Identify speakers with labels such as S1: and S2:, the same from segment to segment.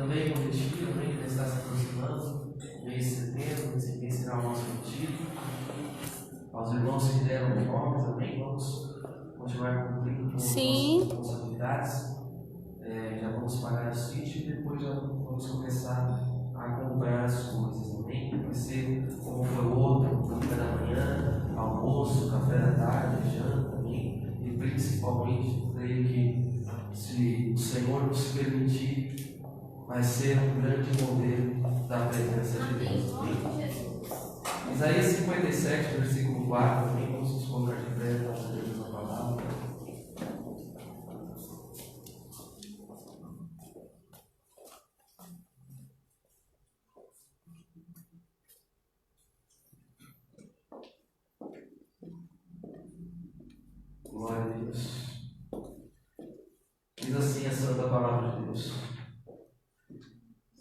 S1: também com o retiro, amém, que está se aproximando, mês de setembro, esse mês será o nosso retiro. Aos irmãos que deram os nomes, amém, vamos continuar cumprindo com as nossas responsabilidades. Já vamos pagar o sítio e depois já vamos começar a comprar as coisas, amém? Vai ser como foi o outro, café da manhã, almoço, café da tarde, janta, amém? E principalmente, creio que se o Senhor nos permitir, vai ser um grande modelo da presença de Deus, amém? Isaías 57, versículo 4, amém? Vamos nos colocar de pé para lermos a palavra. Glória a Deus. Diz assim a santa palavra de Deus: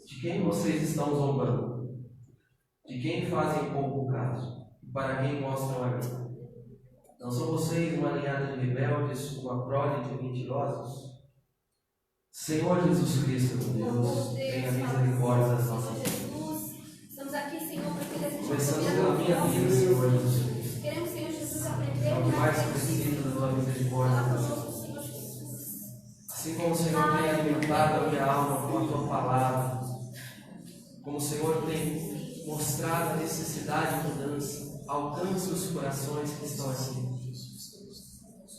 S1: de quem vocês estão zombando? De quem fazem pouco caso? E para quem mostram a língua? Não são vocês uma ninhada de rebeldes, uma prole de mentirosos? Senhor Jesus Cristo, meu Deus, tenha misericórdia das nossas vidas.
S2: Estamos aqui, Senhor, porque desejamos
S1: começando pela minha vida, Senhor Jesus Cristo.
S2: Queremos, Senhor Jesus, aprender
S1: É o que mais preciso da tua misericórdia. Assim como o Senhor tem alimentado a minha alma com a tua palavra, como o Senhor tem mostrado a necessidade de mudança, alcance os corações que estão aqui.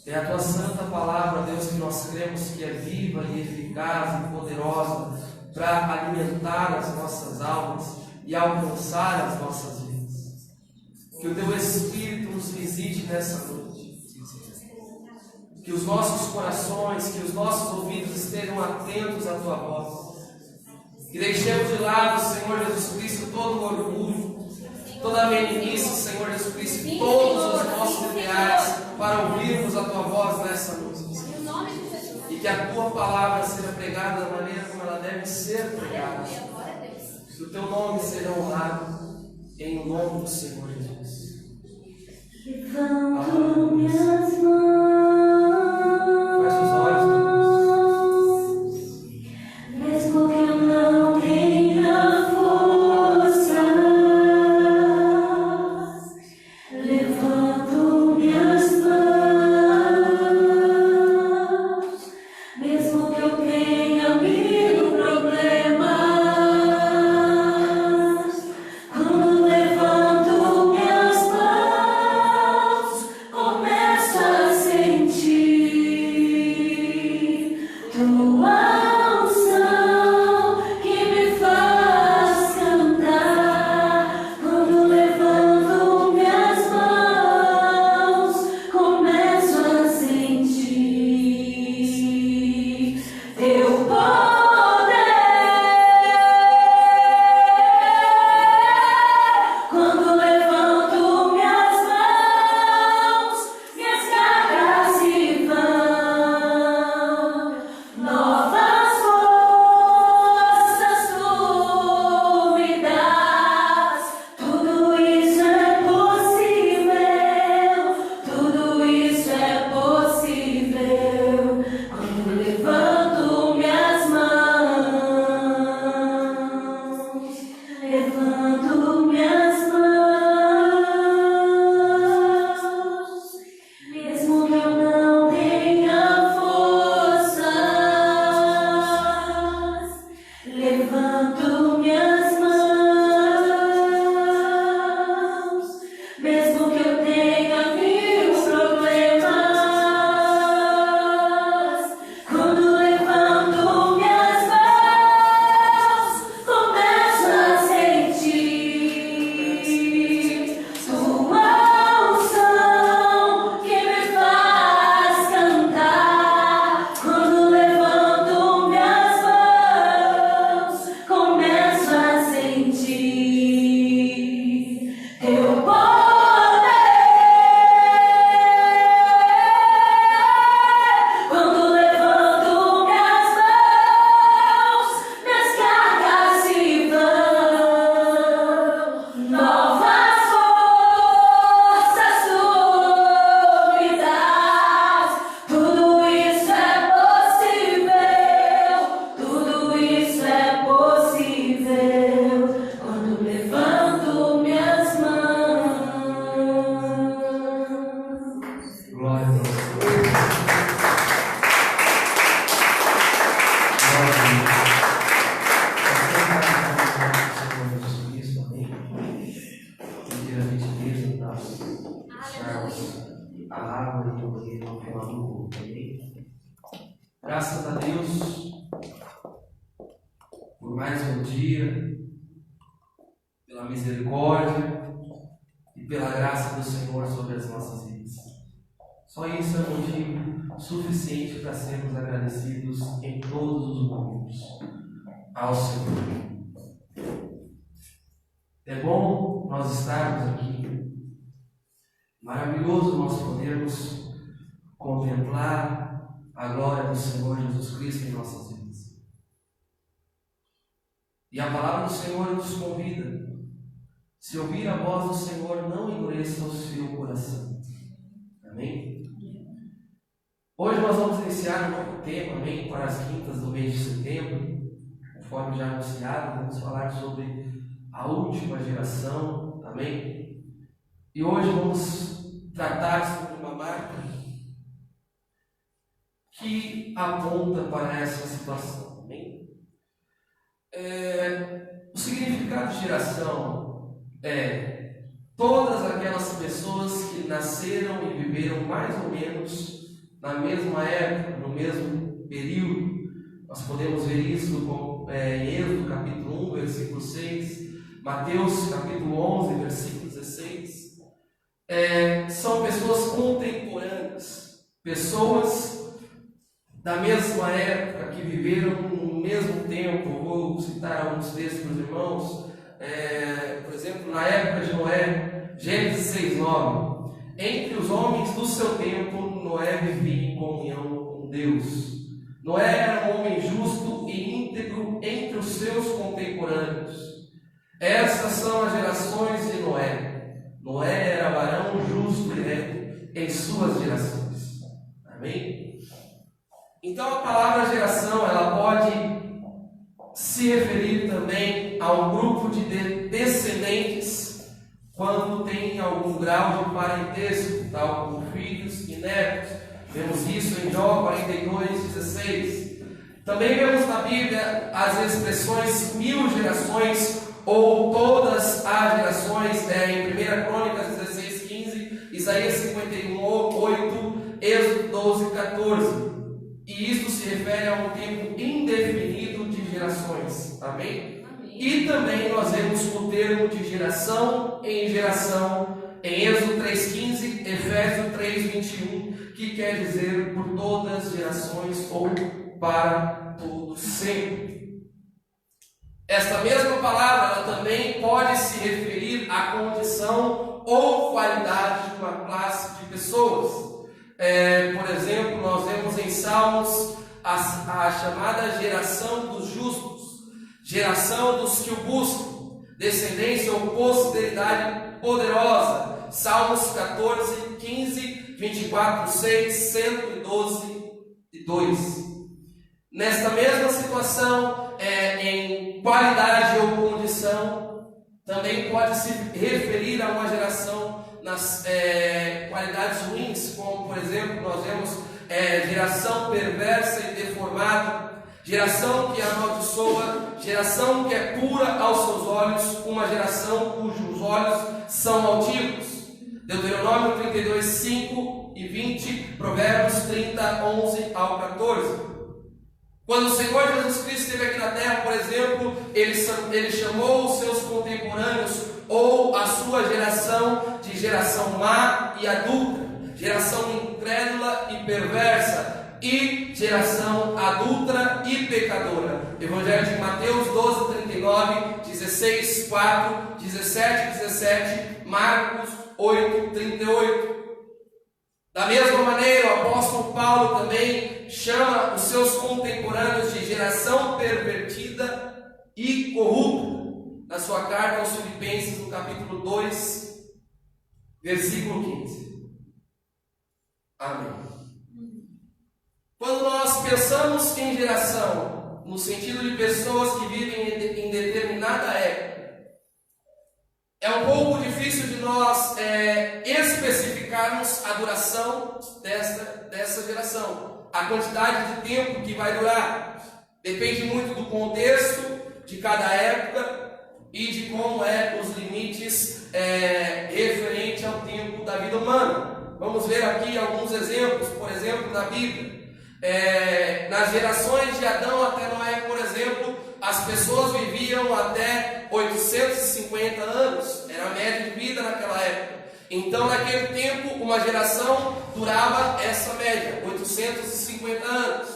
S1: É a tua santa palavra, Deus, que nós cremos que é viva e eficaz e poderosa para alimentar as nossas almas e alcançar as nossas vidas. Que o teu Espírito nos visite nessa noite. Que os nossos corações, que os nossos ouvidos estejam atentos à tua voz. Que deixemos de lado, Senhor Jesus Cristo, todo o orgulho, toda a meninice, Senhor Jesus Cristo, e todos os nossos ideais para ouvirmos a tua voz nessa noite. E que a tua palavra seja pregada da maneira como ela deve ser pregada. Que o teu nome seja honrado em nome do Senhor Jesus.
S3: Levanto minhas mãos.
S1: Feche os olhos, meu Deus.
S3: Mesmo que eu não tenha força, levanto minhas mãos. Mesmo que eu tenha mil problemas, quando levanto minhas mãos, começo a sentir tua unção que me faz cantar. Quando levanto minhas mãos, começo a sentir teu poder. Quando levanto minhas mãos, minhas cargas se vão. Novas
S1: Graças a Deus por mais um dia, pela misericórdia e pela graça do Senhor sobre as nossas vidas. Só isso é motivo suficiente para sermos agradecidos em todos os momentos ao Senhor. É bom nós estarmos aqui. Maravilhoso nós podermos contemplar a glória do Senhor Jesus Cristo em nossas vidas. E a palavra do Senhor nos convida: se ouvir a voz do Senhor, não endureça o seu coração. Amém? Hoje nós vamos iniciar um novo tema, amém, para as quintas do mês de setembro. Conforme já anunciado, vamos falar sobre a última geração, amém? E hoje vamos tratar sobre uma marca que aponta para essa situação, amém? O significado de geração é todas aquelas pessoas que nasceram e viveram mais ou menos na mesma época, no mesmo período. Nós podemos ver isso em Êxodo capítulo 1, versículo 6, Mateus capítulo 11, versículo 16. São pessoas contemporâneas, pessoas da mesma época, que viveram no mesmo tempo. Vou citar alguns textos para os irmãos. Por exemplo, na época de Noé, Gênesis 6:9. Entre os homens do seu tempo, Noé vivia em comunhão com Deus. Noé era um homem justo e íntegro entre os seus contemporâneos. Essas são as gerações de Noé. Noé era varão justo e reto em suas gerações. Amém? Então a palavra geração, ela pode se referir também a um grupo de descendentes quando tem algum grau de parentesco, tal como filhos e netos. Vemos isso em Jó 42:16. Também vemos na Bíblia as expressões 1000 gerações ou todas as gerações, em 1 Crônicas 16:15, Isaías 51:8, Êxodo 12:14. E isso se refere a um tempo indefinido de gerações. Amém? E também nós vemos o termo de geração em geração em Êxodo 3:15, Efésios 3:21, que quer dizer por todas as gerações ou para todo sempre. Esta mesma palavra ela também pode se referir à condição ou qualidade de uma classe de pessoas. Por exemplo, nós vemos em Salmos a chamada geração dos justos, geração dos que o buscam, descendência ou posteridade poderosa. Salmos 14:15, 24:6, 112:2. Nesta mesma situação, em qualidade ou condição, também pode se referir a uma geração nas qualidades ruins, como por exemplo nós vemos geração perversa e deformada, geração que amaldiçoa, geração que é pura aos seus olhos, uma geração cujos olhos são altivos. Deuteronômio 32:5 e 20, Provérbios 30:11-14. Quando o Senhor Jesus Cristo esteve aqui na terra, por exemplo, ele chamou os seus contemporâneos ou a sua geração de geração má e adulta, geração incrédula e perversa, e geração adulta e pecadora. Evangelho de Mateus 12:39, 16:4, 17:17, Marcos 8:38. Da mesma maneira, o apóstolo Paulo também chama os seus contemporâneos de geração pervertida e corrupta, na sua carta aos Filipenses, no capítulo 2, versículo 15. Amém. Quando nós pensamos em geração, no sentido de pessoas que vivem em determinada época, é um pouco difícil de nós especificarmos a duração dessa geração, a quantidade de tempo que vai durar. Depende muito do contexto de cada época e de como os limites referente ao tempo da vida humana. Vamos ver aqui alguns exemplos, por exemplo, na Bíblia. Nas gerações de Adão até Noé, por exemplo, as pessoas viviam até 850 anos, era a média de vida naquela época. Então, naquele tempo, uma geração durava essa média, 850 anos.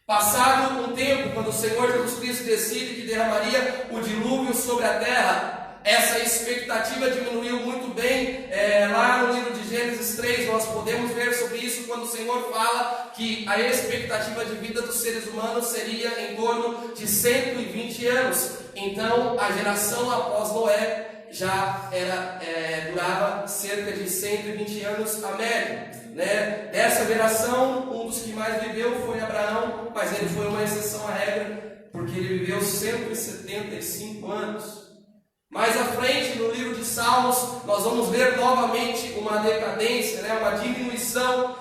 S1: Passado um tempo, quando o Senhor Jesus Cristo decide que derramaria o dilúvio sobre a terra, essa expectativa diminuiu muito bem. Lá no livro de Gênesis 3, nós podemos ver sobre isso, quando o Senhor fala que a expectativa de vida dos seres humanos seria em torno de 120 anos. Então, a geração após Noé já durava cerca de 120 anos a média, né? Dessa geração, um dos que mais viveu foi Abraão, mas ele foi uma exceção à regra, porque ele viveu 175 anos. Mais à frente, no livro de Salmos, nós vamos ver novamente uma decadência, né? Uma diminuição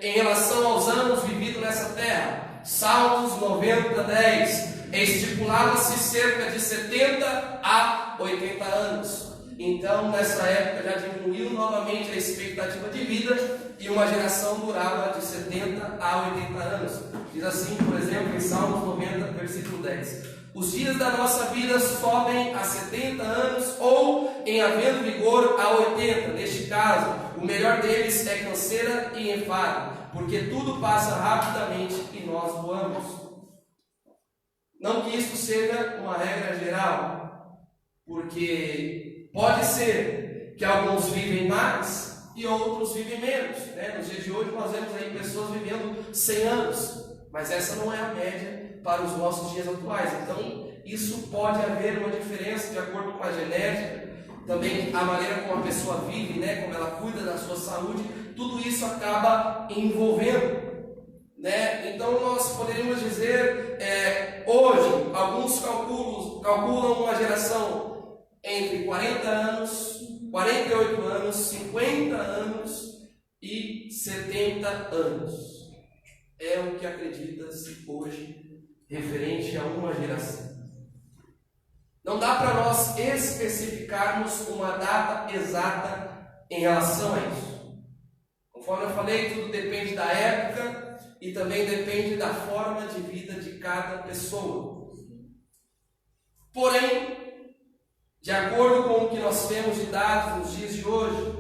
S1: em relação aos anos vividos nessa terra. Salmos 90:10. Estipulava-se cerca de 70 a 80 anos. Então, nessa época, já diminuiu novamente a expectativa de vida e uma geração durava de 70 a 80 anos. Diz assim, por exemplo, em Salmos 90, versículo 10: os dias da nossa vida sobem a 70 anos ou, em havendo vigor, a 80. Neste caso, o melhor deles é canseira e enfado, porque tudo passa rapidamente e nós voamos. Não que isso seja uma regra geral, porque pode ser que alguns vivem mais e outros vivem menos, né? Nos dias de hoje nós vemos aí pessoas vivendo 100 anos, mas essa não é a média para os nossos dias atuais. Então, isso pode haver uma diferença de acordo com a genética, também a maneira como a pessoa vive, né? Como ela cuida da sua saúde, tudo isso acaba envolvendo. Né? Então nós poderíamos dizer, hoje, alguns calculam uma geração entre 40 anos, 48 anos, 50 anos e 70 anos. É o que acredita-se hoje referente a uma geração. Não dá para nós especificarmos uma data exata em relação a isso. Conforme eu falei, tudo depende da época e também depende da forma de vida de cada pessoa. Porém, de acordo com o que nós temos de dados nos dias de hoje,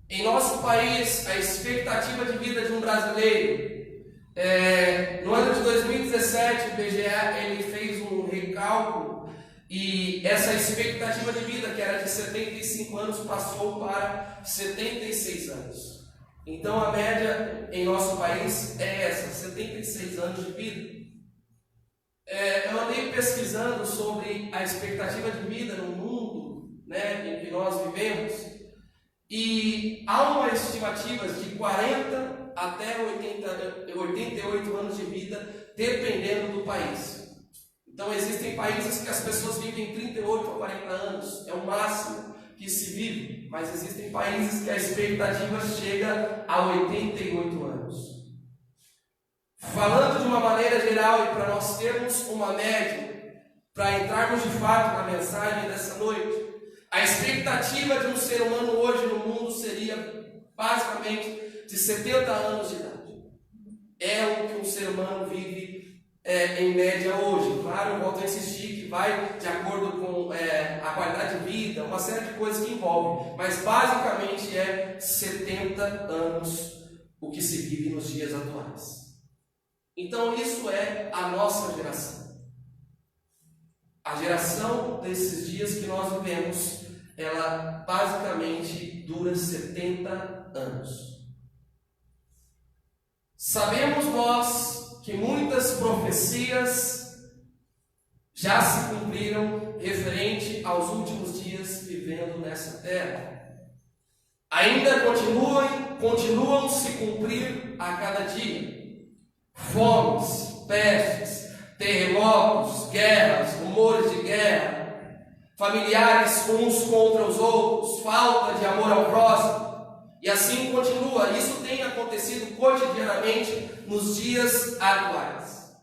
S1: em nosso país, a expectativa de vida de um brasileiro, no ano de 2017, o IBGE ele fez um recálculo e essa expectativa de vida, que era de 75 anos, passou para 76 anos. Então a média em nosso país é essa, 76 anos de vida. Eu andei pesquisando sobre a expectativa de vida no mundo, né, em que nós vivemos, e há uma estimativa de 40 até 88 anos de vida, dependendo do país. Então existem países que as pessoas vivem 38 a 40 anos, é o máximo que se vive, mas existem países que a expectativa chega a 88 anos. Falando de uma maneira geral e para nós termos uma média, para entrarmos de fato na mensagem dessa noite, a expectativa de um ser humano hoje no mundo seria basicamente de 70 anos de idade. É o que um ser humano vive em média hoje. Claro, eu volto a insistir que vai de acordo com a qualidade de vida, uma série de coisas que envolvem, mas basicamente é 70 anos o que se vive nos dias atuais. Então isso é a nossa geração. A geração desses dias que nós vivemos, ela basicamente dura 70 anos. Sabemos nós que muitas profecias já se cumpriram referente aos últimos dias vivendo nessa terra. Ainda continuam se cumprir a cada dia. Fomes, pestes, terremotos, guerras, rumores de guerra, familiares uns contra os outros, falta de amor ao próximo, e assim continua. Isso tem acontecido cotidianamente nos dias atuais.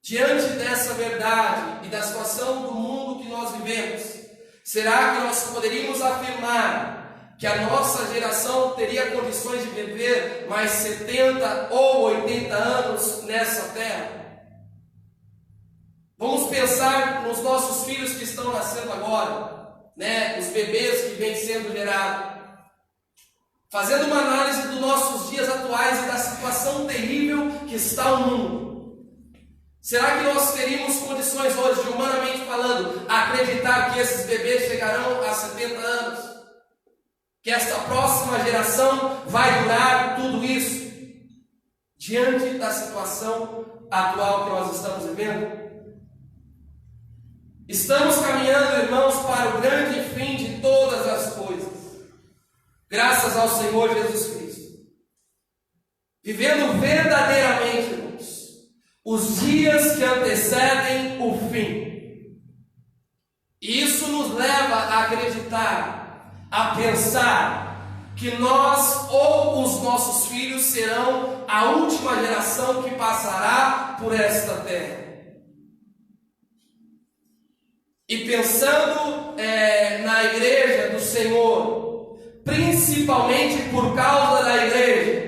S1: Diante dessa verdade e da situação do mundo que nós vivemos, será que nós poderíamos afirmar que a nossa geração teria condições de viver mais 70 ou 80 anos nessa terra? Vamos pensar nos nossos filhos que estão nascendo agora, né? Os bebês que vêm sendo gerados. Fazendo uma análise dos nossos dias atuais e da situação terrível que está o mundo. Será que nós teríamos condições hoje, humanamente falando, acreditar que esses bebês chegarão a 70 anos? Que esta próxima geração vai durar tudo isso? Diante da situação atual que nós estamos vivendo? Estamos caminhando, irmãos, para o grande fim de todas as coisas. Graças ao Senhor Jesus Cristo. Vivendo verdadeiramente, irmãos, os dias que antecedem o fim. E isso nos leva a acreditar, a pensar que nós ou os nossos filhos serão a última geração que passará por esta terra. E pensando na igreja do Senhor, principalmente por causa da igreja,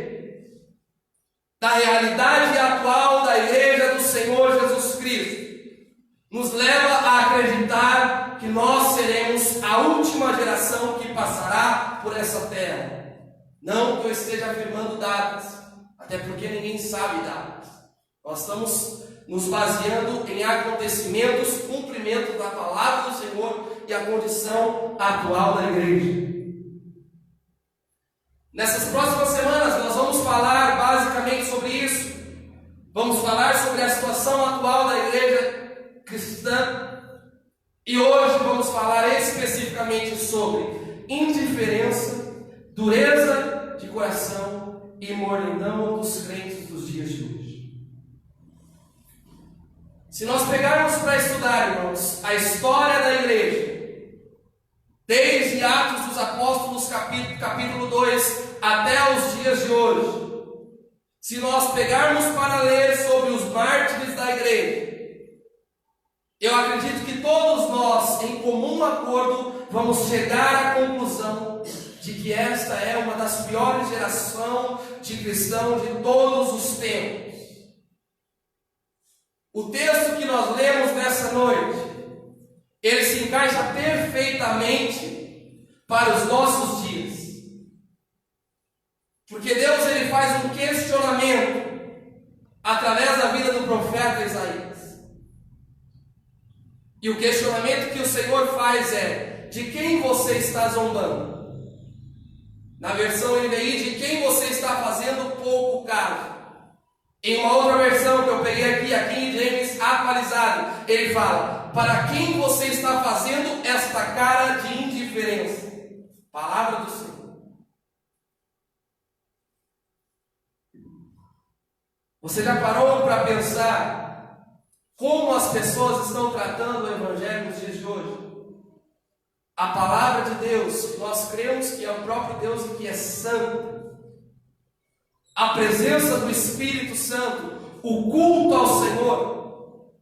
S1: da realidade atual da igreja do Senhor Jesus Cristo, nos leva a acreditar que nós seremos a última geração que passará por essa terra. Não que eu esteja afirmando datas, até porque ninguém sabe datas. Nós estamos nos baseando em acontecimentos, cumprimento da palavra do Senhor e a condição atual da igreja. Nessas próximas semanas nós vamos falar basicamente sobre isso. Vamos falar sobre a situação atual da igreja cristã. E hoje vamos falar especificamente sobre indiferença, dureza de coração e mornidão dos crentes dos dias de hoje. Se nós pegarmos para estudar, irmãos, a história da igreja, desde Atos dos Apóstolos, capítulo 2, até os dias de hoje, se nós pegarmos para ler sobre os mártires da igreja, eu acredito que todos nós, em comum acordo, vamos chegar à conclusão de que esta é uma das piores gerações de cristãos de todos os tempos. O texto que nós lemos nessa noite, ele se encaixa perfeitamente para os nossos dias. Porque Deus ele faz um questionamento através da vida do profeta Isaías. E o questionamento que o Senhor faz é: de quem você está zombando? Na versão NVI, de quem você está fazendo pouco caso? Em uma outra versão que eu peguei aqui, King James atualizado, ele fala: para quem você está fazendo esta cara de indiferença? Palavra do Senhor. Você já parou para pensar como as pessoas estão tratando o Evangelho nos dias de hoje? A palavra de Deus, nós cremos que é o próprio Deus e que é santo. A presença do Espírito Santo, o culto ao Senhor.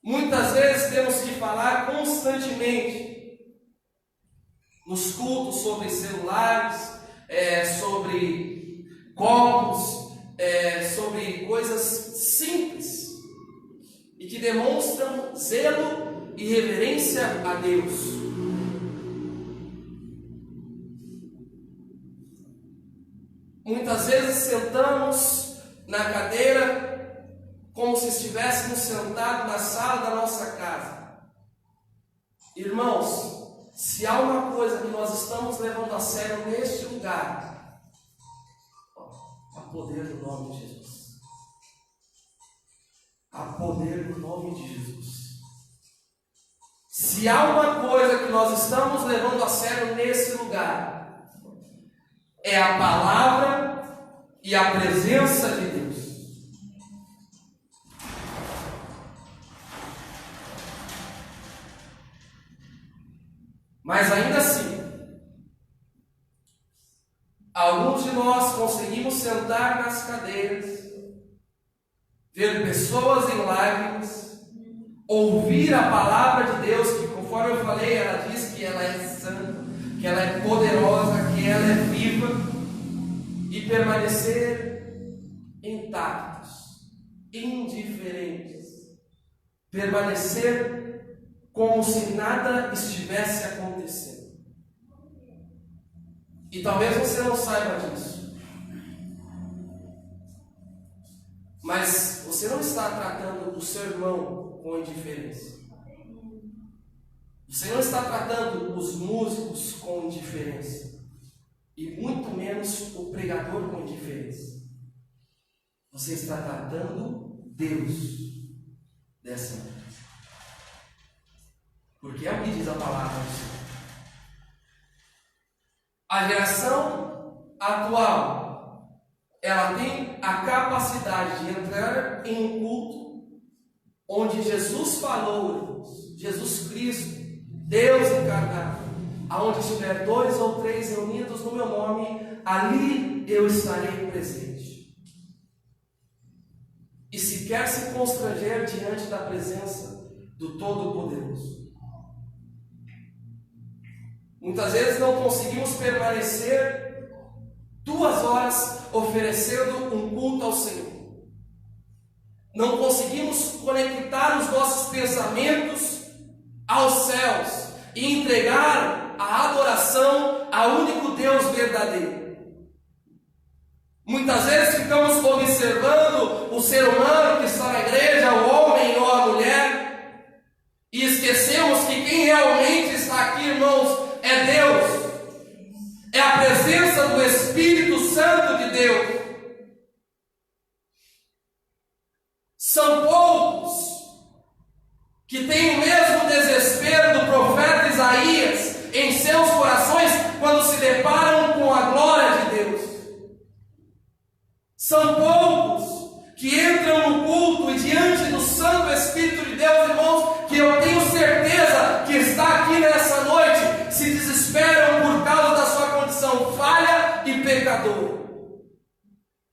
S1: Muitas vezes temos que falar constantemente nos cultos sobre celulares, sobre copos, sobre coisas simples e que demonstram zelo e reverência a Deus. Muitas vezes sentamos na cadeira como se estivéssemos sentados na sala da nossa casa. Irmãos, se há uma coisa que nós estamos levando a sério neste lugar, há poder no nome de Jesus. Há poder no nome de Jesus. Se há uma coisa que nós estamos levando a sério nesse lugar, é a palavra e a presença de Deus. Mas ainda assim, alguns de nós conseguimos sentar nas cadeiras, ver pessoas em lágrimas, ouvir a palavra de Deus, que conforme eu falei, ela diz que que ela é santa, que ela é poderosa, que ela é viva, e permanecer intactos, indiferentes, permanecer como se nada estivesse acontecendo. E talvez você não saiba disso, mas você não está tratando o seu irmão com indiferença. Você não está tratando os músicos com indiferença, e muito menos o pregador com indiferença. Você está tratando Deus dessa maneira. Porque é o que diz a palavra do Senhor. A geração atual, ela tem a capacidade de entrar em um culto onde Jesus falou, Jesus Cristo, Deus encarnado, aonde estiver 2 ou 3 reunidos no meu nome, ali eu estarei presente. E se quer se constranger diante da presença do Todo-Poderoso. Muitas vezes não conseguimos permanecer 2 horas oferecendo um culto ao Senhor. Não conseguimos conectar os nossos pensamentos aos céus e entregar a adoração ao único Deus verdadeiro. Muitas vezes ficamos observando o ser humano que está na igreja, o homem ou a mulher, e esquecemos que quem realmente está aqui, irmãos, é Deus. É a presença do Espírito Santo de Deus. São poucos que têm o mesmo desespero do profeta Isaías em seus corações quando se deparam com a glória de Deus. São poucos que entram no culto e diante do Santo Espírito de Deus, irmãos, que eu tenho certeza que está aqui nessa noite, se desesperam por causa da sua condição falha e pecadora.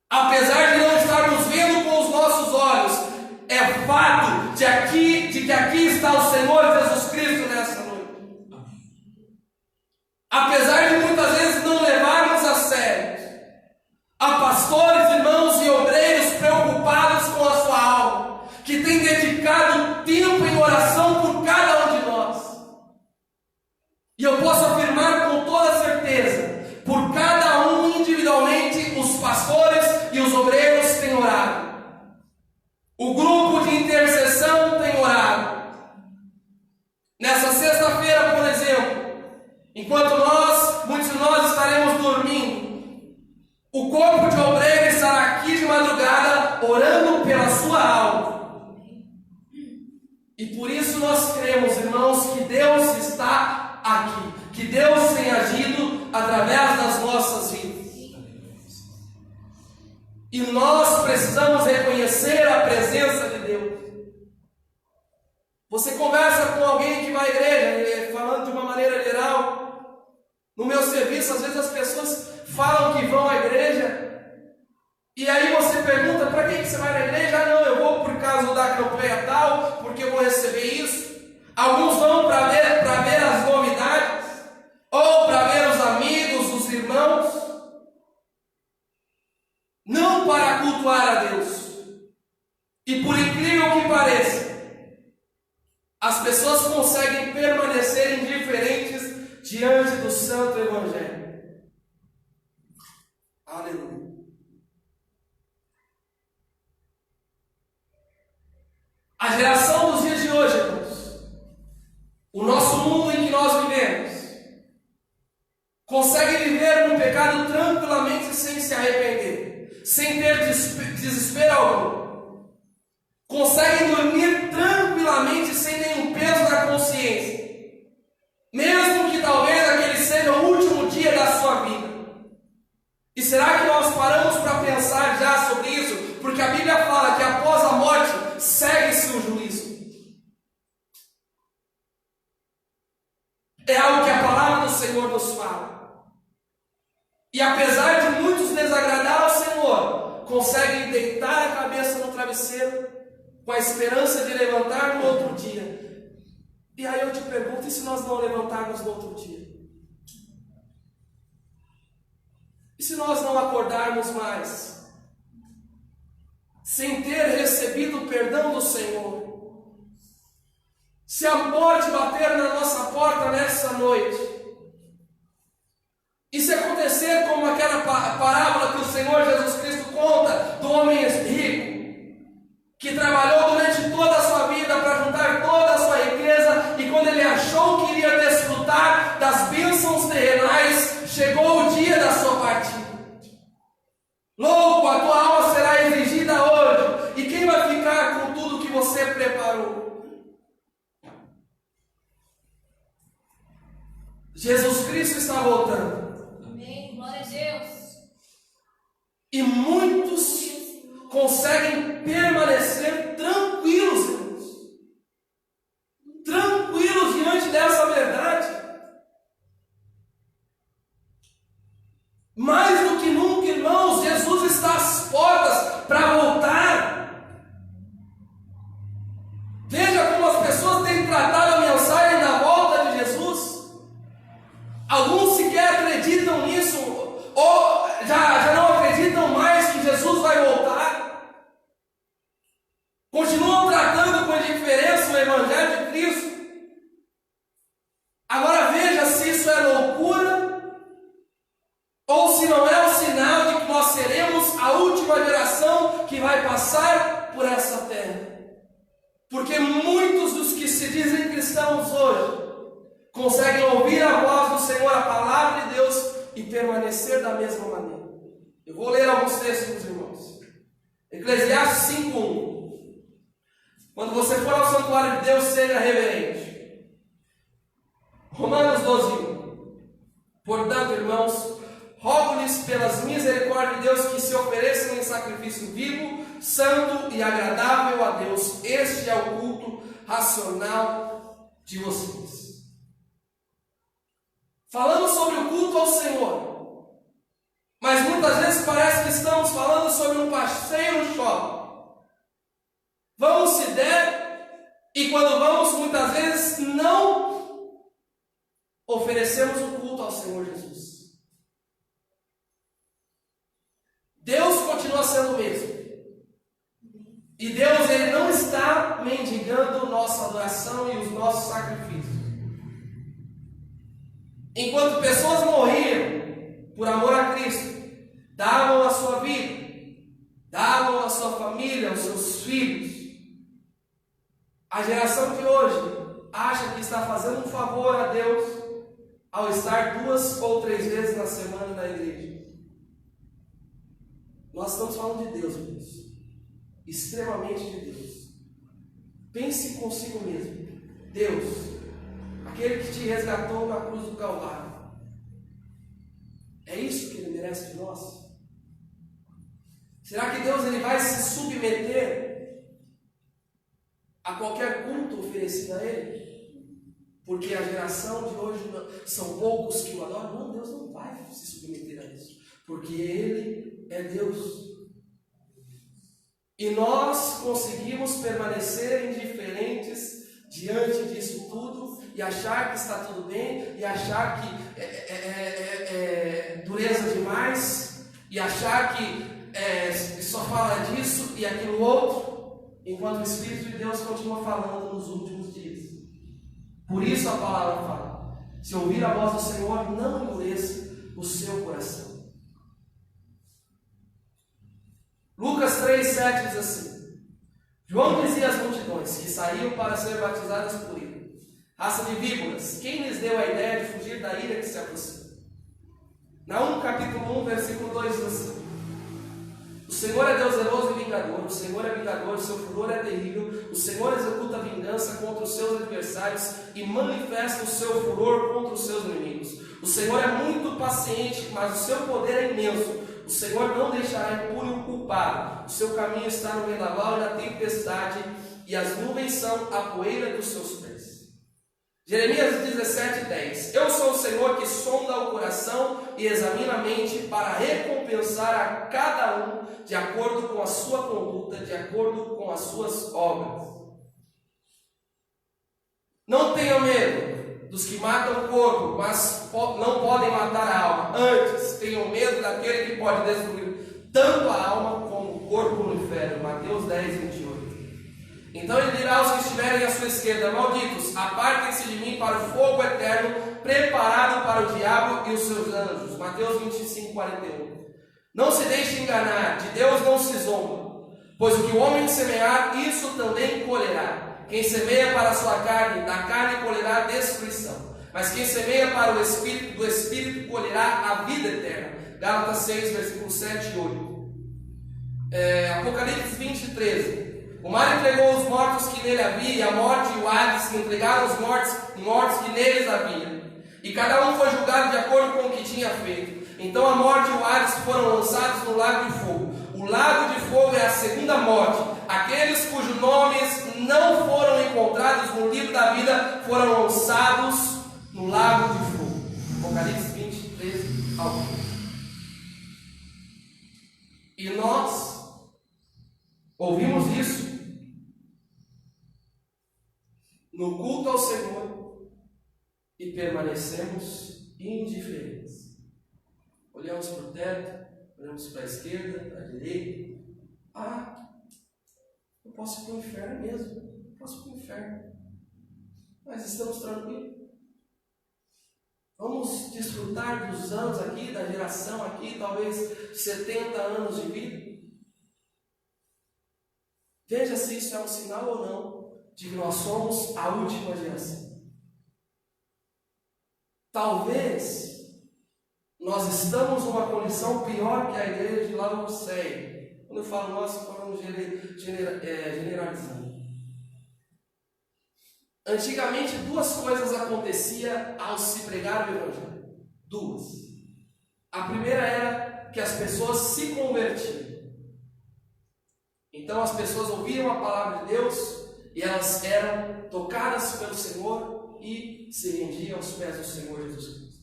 S1: Apesar de não estarmos vendo com os nossos olhos, é fato de que aqui está o Senhor Jesus Cristo nessa noite. Apesar de muitas vezes não levarmos a sério, há pastores, irmãos e obreiros preocupados com a sua alma, que têm dedicado tempo em oração por cada um de nós. E eu posso afirmar com toda certeza, por cada um individualmente, os pastores e os obreiros têm orado. O grupo de intercessão tem orado. Nessa sexta-feira, por exemplo, enquanto muitos de nós estaremos dormindo, o corpo de obreiro estará aqui de madrugada orando pela sua alma. E por isso nós cremos, irmãos, que Deus está aqui, que Deus tem agido através das nossas vidas. E nós precisamos reconhecer a presença de Deus. Você conversa com alguém que vai à igreja, falando de uma maneira geral. No meu serviço, às vezes as pessoas falam que vão à igreja, e aí você pergunta, para que você vai na igreja? Ah, não, eu vou por causa da campanha tal, porque eu vou receber isso. Alguns vão para ver as novidades, ou para ver os amigos, os irmãos, não para cultuar a Deus. E por incrível que pareça, as pessoas conseguem permanecer indiferentes diante do Santo Evangelho. Aleluia. A geração dos dias de hoje, irmãos, o nosso mundo em que nós vivemos, consegue viver no pecado tranquilamente sem se arrepender, sem ter desespero algum. Conseguem dormir tranquilamente sem nenhum peso na consciência, mesmo que talvez aquele seja o último dia da sua vida. E será que nós paramos para pensar já sobre isso? Porque a Bíblia fala que após a morte segue-se o juízo. É algo que a palavra do Senhor nos fala. E apesar de muitos desagradar ao Senhor, conseguem deitar a cabeça no travesseiro com a esperança de levantar no outro dia E aí eu te pergunto, e se nós não levantarmos no outro dia? E se nós não acordarmos mais, sem ter recebido o perdão do Senhor? Se a morte bater na nossa porta nessa noite, e se acontecer como aquela parábola que o Senhor Jesus Cristo conta do homem rico, que trabalhou durante toda a sua vida para juntar toda a sua riqueza, e quando ele achou que iria desfrutar das bênçãos terrenais, chegou o dia da sua partida. Louco, a tua alma será exigida hoje, e quem vai ficar com tudo que você preparou? Jesus Cristo está voltando.
S2: Amém. Glória a Deus.
S1: E muitos conseguem permanecer tranquilos, irmãos. Tranquilos diante dessa verdade. Mais do que nunca, irmãos, Jesus está às portas para voltar. Veja como as pessoas têm tratado a mensagem da volta de Jesus. Alguns sequer acreditam nisso, ou já não acreditam mais que Jesus vai voltar. Continuam tratando com indiferença o Evangelho de Cristo. Agora veja se isso é loucura, ou se não é um sinal de que nós seremos a última geração que vai passar por essa terra. Porque muitos dos que se dizem cristãos hoje conseguem ouvir a voz do Senhor, a palavra de Deus, e permanecer da mesma maneira. Eu vou ler alguns textos, irmãos. Eclesiastes 5:1. Quando você for ao santuário de Deus, seja reverente. Romanos 12:1. Portanto, irmãos, rogo-lhes pelas misericórdias de Deus que se ofereçam em sacrifício vivo, santo e agradável a Deus. Este é o culto racional de vocês. Falando sobre o culto ao Senhor, mas muitas vezes parece que estamos falando sobre um passeio no shopping. Vamos se der, e quando vamos, muitas vezes não oferecemos o culto ao Senhor Jesus. Deus continua sendo o mesmo. E Deus, Ele não está mendigando nossa adoração e os nossos sacrifícios. Enquanto pessoas morriam por amor a Cristo, davam a sua vida, davam a sua família, os seus filhos, a geração de hoje acha que está fazendo um favor a Deus ao estar 2 ou 3 vezes na semana na igreja. Nós estamos falando de Deus, irmãos. Extremamente de Deus. Pense consigo mesmo. Deus, aquele que te resgatou na cruz do Calvário, é isso que Ele merece de nós? Será que Deus ele vai se submeter a qualquer culto oferecido a Ele? Porque a geração de hoje são poucos que o adoram? Não, Deus não vai se submeter a isso, porque Ele é Deus. E nós conseguimos permanecer indiferentes diante disso tudo, e achar que está tudo bem, e achar que é dureza demais, e achar que só fala disso e aquilo outro, enquanto o Espírito de Deus continua falando nos últimos dias. Por isso a palavra fala: se ouvir a voz do Senhor, não endureça o seu coração. Lucas 3,7 diz assim: João dizia às multidões que saíam para ser batizadas por ele: raça de víboras, quem lhes deu a ideia de fugir da ira que se aproxima? Naum capítulo 1, versículo 2 diz assim: o Senhor é Deus zeloso e vingador, o Senhor é vingador, o seu furor é terrível, o Senhor executa vingança contra os seus adversários e manifesta o seu furor contra os seus inimigos. O Senhor é muito paciente, mas o seu poder é imenso. O Senhor não deixará impune o culpado. O seu caminho está no vendaval e na tempestade, e as nuvens são a poeira dos seus pés. Jeremias 17:10. Eu sou o Senhor que sonda o coração e examina a mente para recompensar a cada um de acordo com a sua conduta, de acordo com as suas obras. Não tenham medo dos que matam o corpo, mas não podem matar a alma. Antes, tenham medo daquele que pode destruir tanto a alma como o corpo no inferno. Mateus 10, 28. Então ele dirá aos que estiverem à sua esquerda: malditos, apartem-se de mim para o fogo eterno, preparado para o diabo e os seus anjos. Mateus 25, 41. Não se deixe enganar, de Deus não se zomba, pois o que o homem semear, isso também colherá. Quem semeia para a sua carne, da carne colherá destruição, mas quem semeia para o Espírito, do Espírito colherá a vida eterna. Gálatas 6, versículos 7 e 8. Apocalipse 20, 13. O mar entregou os mortos que nele havia, e a morte e o Hades entregaram os mortos que neles havia. E cada um foi julgado de acordo com o que tinha feito. Então a morte e o Hades foram lançados no lago de fogo. O lago de fogo é a segunda morte. Aqueles cujos nomes não foram encontrados no livro da vida foram lançados no lago de fogo. Apocalipse 20, 13 ao 15. E nós ouvimos isso no culto ao Senhor e permanecemos indiferentes. Olhamos para o teto, olhamos para a esquerda, para a direita. Eu posso ir para o inferno mesmo. Eu posso ir para o inferno. Mas estamos tranquilos. Vamos desfrutar dos anos aqui, da geração aqui, talvez 70 anos de vida. Veja se isso é um sinal ou não de que nós somos a última geração. Talvez nós estamos numa condição pior que a igreja de Laodiceia. Quando eu falo nós, estou falando generalizando. Antigamente, duas coisas aconteciam ao se pregar o Evangelho. Duas. A primeira era que as pessoas se convertiam. Então as pessoas ouviam a palavra de Deus e elas eram tocadas pelo Senhor e se rendiam aos pés do Senhor Jesus Cristo.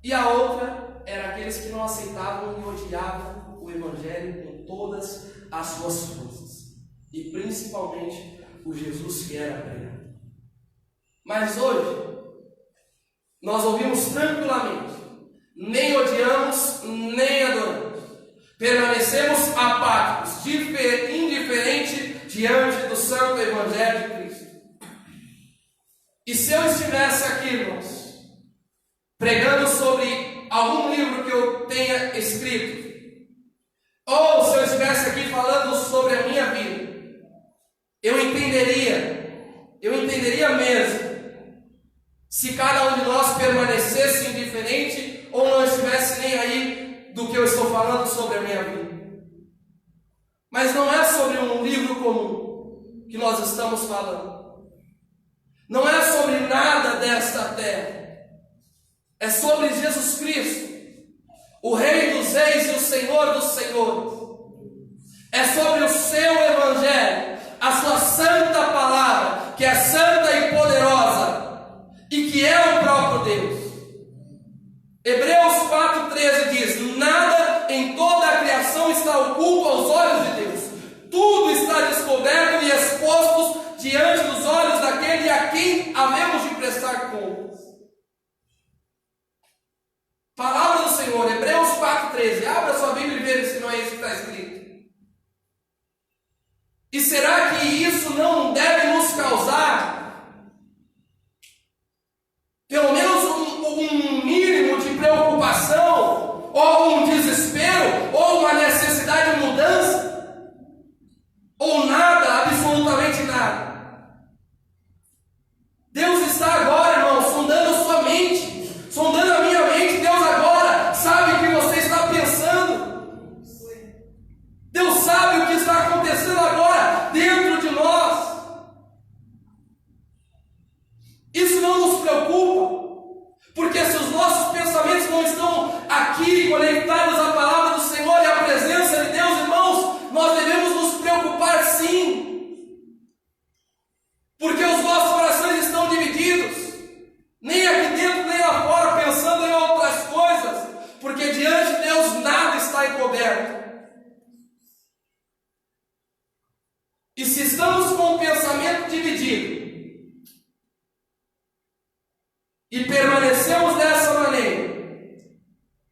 S1: E a outra era aqueles que não aceitavam e odiavam o Evangelho com todas as suas forças. E principalmente o Jesus que era pregado. Mas hoje, nós ouvimos tranquilamente, nem odiamos, nem adoramos. Permanecemos apáticos, indiferentes diante do santo Evangelho de Cristo. E se eu estivesse aqui, irmãos, pregando sobre algum livro que eu tenha escrito, ou se eu estivesse aqui falando sobre a minha vida, eu entenderia mesmo se cada um de nós permanecesse indiferente ou não estivesse nem aí do que eu estou falando sobre a minha vida. Mas não é sobre um livro comum que nós estamos falando. Não é sobre nada desta terra. É sobre Jesus Cristo, o Rei dos Reis e o Senhor dos Senhores. É sobre o seu Evangelho, a sua santa palavra, que é santa e poderosa, e que é o próprio Deus. Hebreus 4,13 diz: nada em toda a criação está oculto aos olhos de Deus. Tudo está descoberto e exposto diante dos olhos daquele a quem havemos de prestar contas. Palavra do Senhor, Hebreus 4,13. Abra sua Bíblia e veja se não é isso que está escrito. E será que isso não deve nos causar pelo menos um mínimo de preocupação, ou um desespero, ou uma necessidade de mudança? Ou nada, absolutamente nada? Deus está agora, irmão, sondando sua mente, sondando a minha mente. Deus agora sabe o que você está pensando. Deus sabe o que está acontecendo agora dentro de nós. e permanecemos dessa maneira,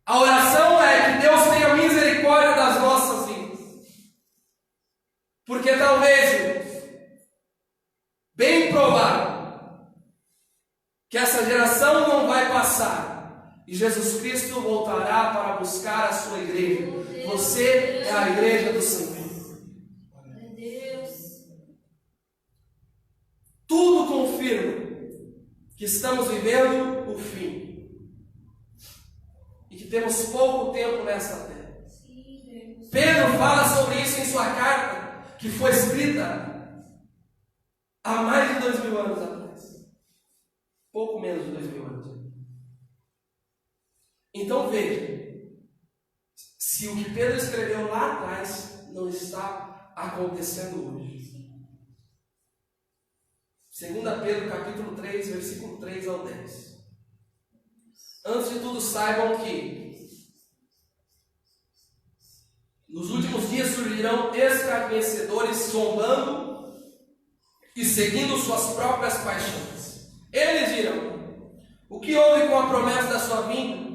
S1: a oração é que Deus tenha misericórdia das nossas vidas. Porque talvez, irmãos, bem provável que essa geração não vai passar e Jesus Cristo voltará para buscar a sua igreja. Você é a igreja do Senhor. Tudo confirma que estamos vivendo o fim e que temos pouco tempo nessa terra. Pedro fala sobre isso em sua carta, que foi escrita há mais de 2000 anos atrás. Pouco menos de 2000 anos. Então veja, se o que Pedro escreveu lá atrás não está acontecendo hoje. 2 Pedro capítulo 3, versículo 3 ao 10. Antes de tudo, saibam que nos últimos dias surgirão escarnecedores zombando e seguindo suas próprias paixões. Eles dirão: o que houve com a promessa da sua vinda?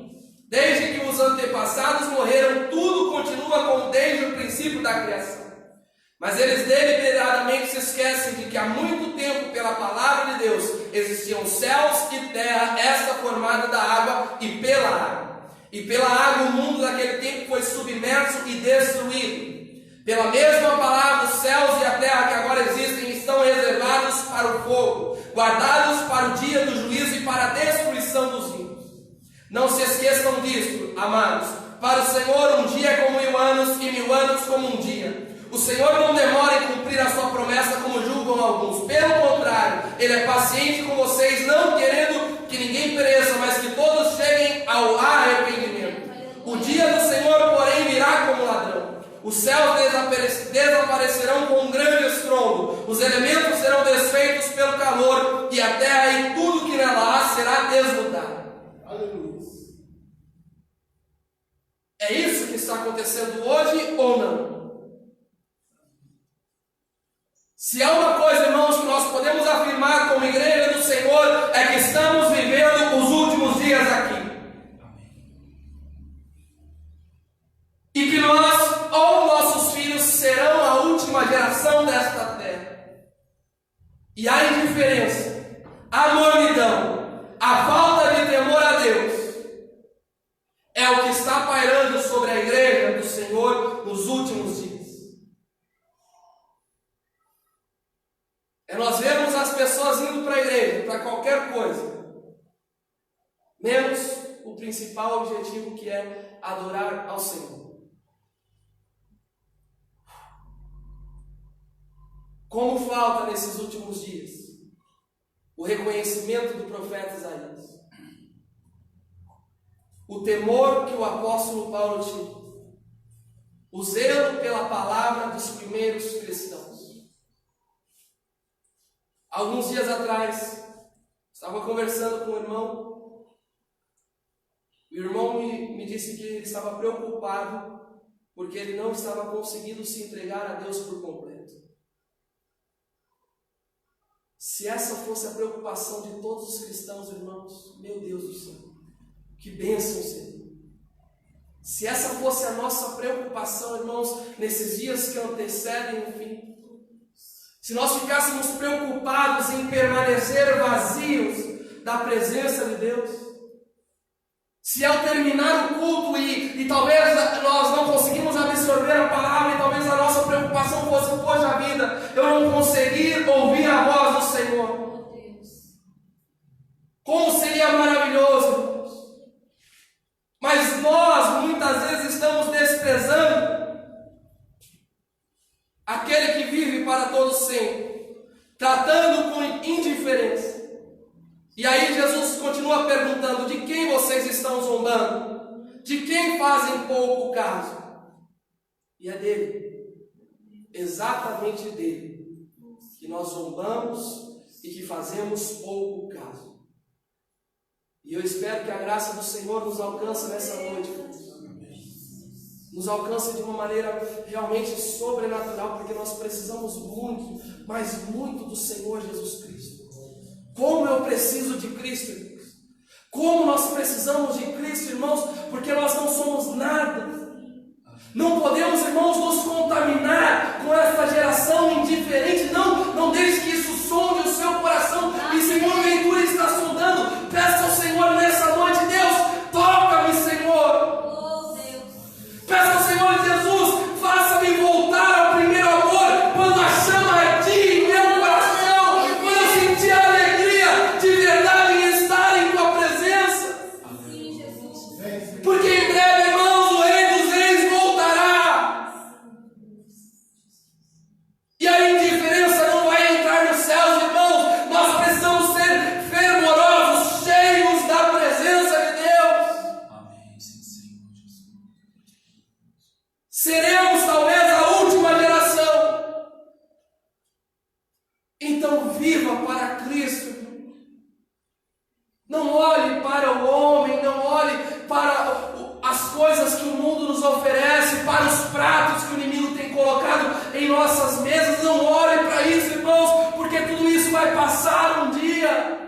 S1: Desde que os antepassados morreram, tudo continua como desde o princípio da criação. Mas eles deliberadamente se esquecem de que há muito tempo, pela palavra de Deus, existiam céus e terra, esta formada da água e pela água. E pela água o mundo daquele tempo foi submerso e destruído. Pela mesma palavra, os céus e a terra que agora existem estão reservados para o fogo, guardados para o dia do juízo e para a destruição dos ímpios. Não se esqueçam disto, amados. Para o Senhor um dia é como 1000 anos e 1000 anos como um dia. O Senhor não demora em cumprir a sua promessa como julgam alguns. Pelo contrário, Ele é paciente com vocês, não querendo que ninguém pereça, mas que todos cheguem ao arrependimento. O dia do Senhor, porém, virá como ladrão. Os céus desaparecerão com um grande estrondo. Os elementos serão desfeitos pelo calor, e a terra e tudo que nela há será desnudado. Aleluia. É isso que está acontecendo hoje ou não? Se há uma coisa, irmãos, que nós podemos afirmar como igreja do Senhor, é que estamos vivendo os últimos dias aqui. E que nós ou nossos filhos serão a última geração desta terra. E a indiferença, a mornidão, a falta de temor a Deus é o que está pairando sobre a igreja do Senhor nos últimos dias. É nós vermos as pessoas indo para a igreja, para qualquer coisa, menos o principal objetivo, que é adorar ao Senhor. Como falta nesses últimos dias o reconhecimento do profeta Isaías, o temor que o apóstolo Paulo tinha, o zelo pela palavra dos primeiros cristãos. Alguns dias atrás, estava conversando com um irmão. O irmão me disse que ele estava preocupado porque ele não estava conseguindo se entregar a Deus por completo. Se essa fosse a preocupação de todos os cristãos, irmãos, meu Deus do céu, que bênção seria. Se essa fosse a nossa preocupação, irmãos, nesses dias que antecedem o fim, se nós ficássemos preocupados em permanecer vazios da presença de Deus, se ao terminar o culto e talvez nós não conseguimos absorver a palavra, e talvez a nossa preocupação fosse: poxa vida, eu não consegui ouvir a voz do Senhor. Como seria maravilhoso, irmãos. Mas nós muitas vezes estamos desprezando aquele que vive para todo sempre, tratando com indiferença. E aí Jesus continua perguntando: de quem vocês estão zombando? De quem fazem pouco caso? E é dele, exatamente dele, que nós zombamos e que fazemos pouco caso. E eu espero que a graça do Senhor nos alcance nessa noite, nos alcance de uma maneira realmente sobrenatural, porque nós precisamos muito, mas muito do Senhor Jesus Cristo. Como eu preciso de Cristo, irmãos. Como nós precisamos de Cristo, irmãos, porque nós não somos nada. Não podemos, irmãos, nos contaminar com essa geração indiferente. Não deixe que isso sonde o seu coração. E se porventura está sondando, peça ao Senhor nessa noite: Deus, toca-me, Senhor.
S2: Oh, Deus.
S1: Peça ao Senhor Jesus, faça-me voltar ao primeiro amor, quando a chama ardia em meu coração, quando eu sentir a alegria de verdade em estar em tua presença.
S2: Sim, Jesus.
S1: Porque em breve, irmãos, o Rei dos Reis voltará. E a indiferença não vai entrar nos céus, irmãos. Nós precisamos ser fervorosos, cheios da presença de Deus.
S4: Amém, sim, Senhor Jesus.
S1: Seremos talvez a última geração. Então viva para Cristo. Não olhe para o homem, não olhe para as coisas que o mundo nos oferece, para os pratos que o inimigo tem colocado em nossas mesas. Não olhe para isso, irmãos, porque tudo isso vai passar um dia.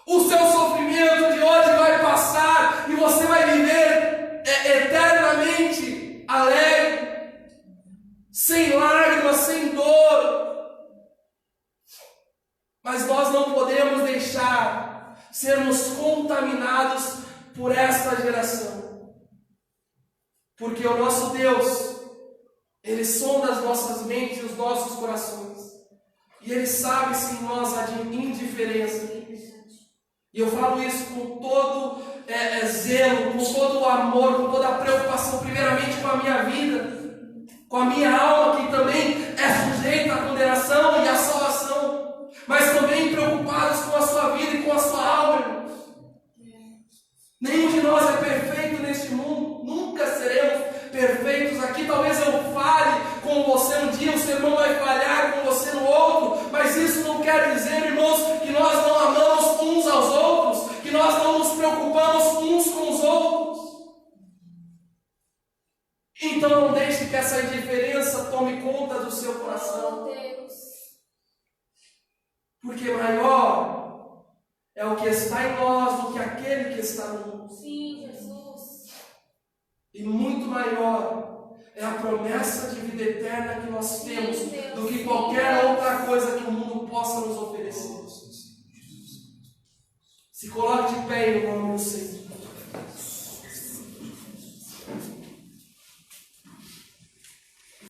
S1: O seu sofrimento de hoje vai passar e você vai viver eternamente alegre, sem lágrimas, sem dor. Mas nós não podemos deixar sermos contaminados por esta geração, porque o nosso Deus, Ele sonda as nossas mentes e os nossos corações, e Ele sabe se em nós há indiferença. E eu falo isso com todo zelo, com todo o amor, com toda a preocupação, primeiramente com a minha vida, com a minha alma, que também é sujeita à condenação e à salvação, mas também preocupados com a sua vida e com a sua alma, irmãos. Nenhum de nós é perfeito neste mundo, nunca seremos perfeitos aqui. Talvez eu fale com você um dia, o seu irmão vai falhar com você no outro, mas isso não quer dizer, irmãos, que nós não amamos uns aos outros, que nós não nos preocupamos uns com os outros. Então não deixe que essa indiferença tome conta do seu coração,
S2: Oh, Deus.
S1: porque maior é o que está em nós do que aquele que está no mundo.
S2: Sim, Jesus.
S1: E muito maior é a promessa de vida eterna que nós temos do que qualquer outra coisa que o mundo possa nos oferecer. Se coloque de pé em nome do Senhor.